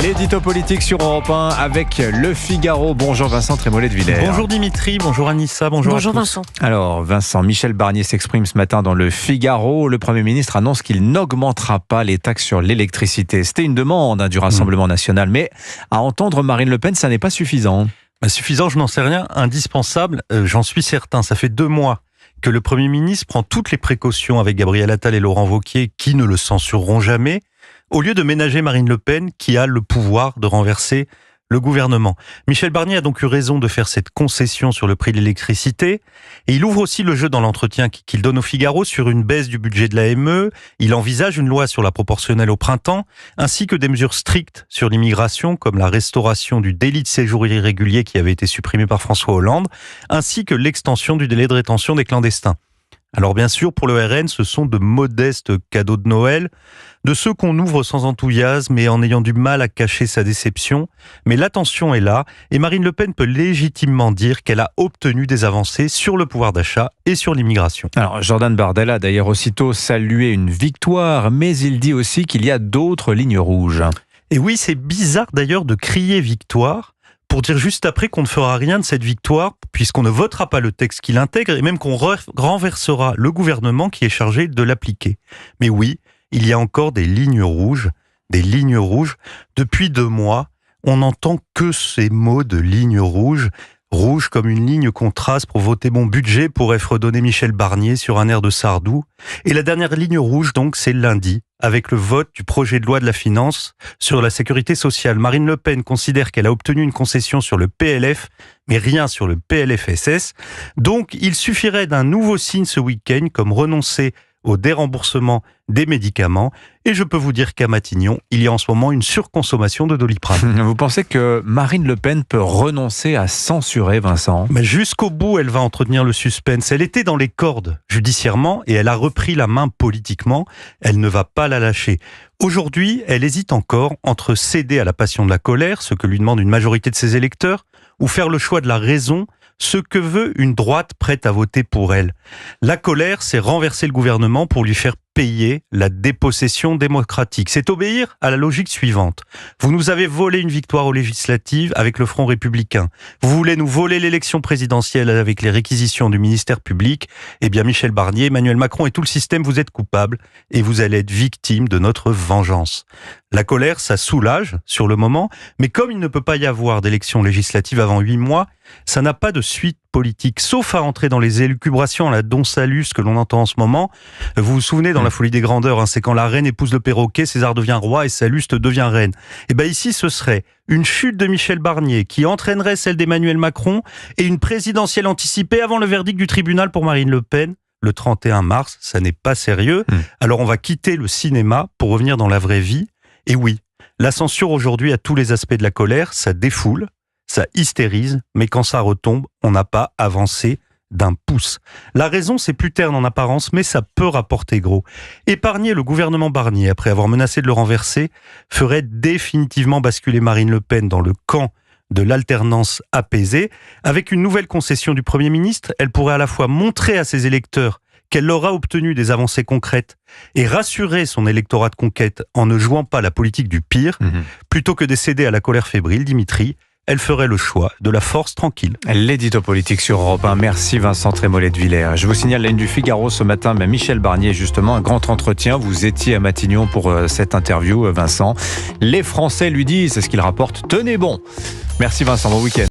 L'édito politique sur Europe 1 avec Le Figaro. Bonjour Vincent Trémollet de Villers. Bonjour Dimitri, bonjour Anissa, bonjour à tous. Vincent. Alors Vincent, Michel Barnier s'exprime ce matin dans Le Figaro. Le Premier ministre annonce qu'il n'augmentera pas les taxes sur l'électricité. C'était une demande du Rassemblement national, mais à entendre Marine Le Pen, ça n'est pas suffisant. Suffisant, je n'en sais rien. Indispensable, j'en suis certain. Ça fait 2 mois que le Premier ministre prend toutes les précautions avec Gabriel Attal et Laurent Wauquiez, qui ne le censureront jamais, au lieu de ménager Marine Le Pen, qui a le pouvoir de renverser le gouvernement. Michel Barnier a donc eu raison de faire cette concession sur le prix de l'électricité. Et il ouvre aussi le jeu dans l'entretien qu'il donne au Figaro sur une baisse du budget de l'AME. Il envisage une loi sur la proportionnelle au printemps, ainsi que des mesures strictes sur l'immigration, comme la restauration du délit de séjour irrégulier qui avait été supprimé par François Hollande, ainsi que l'extension du délai de rétention des clandestins. Alors bien sûr, pour le RN, ce sont de modestes cadeaux de Noël, de ceux qu'on ouvre sans enthousiasme et en ayant du mal à cacher sa déception. Mais l'attention est là et Marine Le Pen peut légitimement dire qu'elle a obtenu des avancées sur le pouvoir d'achat et sur l'immigration. Alors Jordan Bardella a d'ailleurs aussitôt salué une victoire, mais il dit aussi qu'il y a d'autres lignes rouges. Et oui, c'est bizarre d'ailleurs de crier victoire pour dire juste après qu'on ne fera rien de cette victoire, puisqu'on ne votera pas le texte qui l'intègre, et même qu'on renversera le gouvernement qui est chargé de l'appliquer. Mais oui, il y a encore des lignes rouges, des lignes rouges. Depuis 2 mois, on n'entend que ces mots de lignes rouges, rouge comme une ligne qu'on trace pour voter mon budget, pourrait fredonner Michel Barnier sur un air de Sardou. Et la dernière ligne rouge, donc, c'est lundi, avec le vote du projet de loi de la finance sur la sécurité sociale. Marine Le Pen considère qu'elle a obtenu une concession sur le PLF, mais rien sur le PLFSS. Donc, il suffirait d'un nouveau signe ce week-end, comme renoncer au déremboursement des médicaments. Et je peux vous dire qu'à Matignon, il y a en ce moment une surconsommation de Doliprane. Vous pensez que Marine Le Pen peut renoncer à censurer Vincent ? Mais jusqu'au bout, elle va entretenir le suspense. Elle était dans les cordes judiciairement et elle a repris la main politiquement. Elle ne va pas la lâcher. Aujourd'hui, elle hésite encore entre céder à la passion de la colère, ce que lui demande une majorité de ses électeurs, ou faire le choix de la raison, ce que veut une droite prête à voter pour elle. La colère, c'est renverser le gouvernement pour lui faire payer la dépossession démocratique. C'est obéir à la logique suivante. Vous nous avez volé une victoire aux législatives avec le Front républicain. Vous voulez nous voler l'élection présidentielle avec les réquisitions du ministère public. Eh bien, Michel Barnier, Emmanuel Macron et tout le système, vous êtes coupables et vous allez être victime de notre vengeance. La colère, ça soulage sur le moment, mais comme il ne peut pas y avoir d'élection législative avant 8 mois, ça n'a pas de suite politique, sauf à entrer dans les élucubrations à la Don Salus que l'on entend en ce moment. Vous vous souvenez dans La Folie des Grandeurs, c'est quand la reine épouse le perroquet, César devient roi et Salluste devient reine. Et bien ici, ce serait une chute de Michel Barnier qui entraînerait celle d'Emmanuel Macron et une présidentielle anticipée avant le verdict du tribunal pour Marine Le Pen. Le 31 mars, ça n'est pas sérieux. Alors on va quitter le cinéma pour revenir dans la vraie vie. Et oui, la censure aujourd'hui a tous les aspects de la colère, ça défoule, ça hystérise, mais quand ça retombe, on n'a pas avancé d'un pouce. La raison, c'est plus terne en apparence, mais ça peut rapporter gros. Épargner le gouvernement Barnier, après avoir menacé de le renverser, ferait définitivement basculer Marine Le Pen dans le camp de l'alternance apaisée. Avec une nouvelle concession du Premier ministre, elle pourrait à la fois montrer à ses électeurs qu'elle aura obtenu des avancées concrètes et rassurer son électorat de conquête en ne jouant pas la politique du pire, plutôt que de céder à la colère fébrile, Dimitri, elle ferait le choix de la force tranquille. L'édito politique sur Europe 1. Merci Vincent Trémollet de Villers. Je vous signale la une du Figaro ce matin, Michel Barnier, justement, un grand entretien. Vous étiez à Matignon pour cette interview, Vincent. Les Français lui disent, c'est ce qu'il rapporte, tenez bon. Merci Vincent, bon week-end.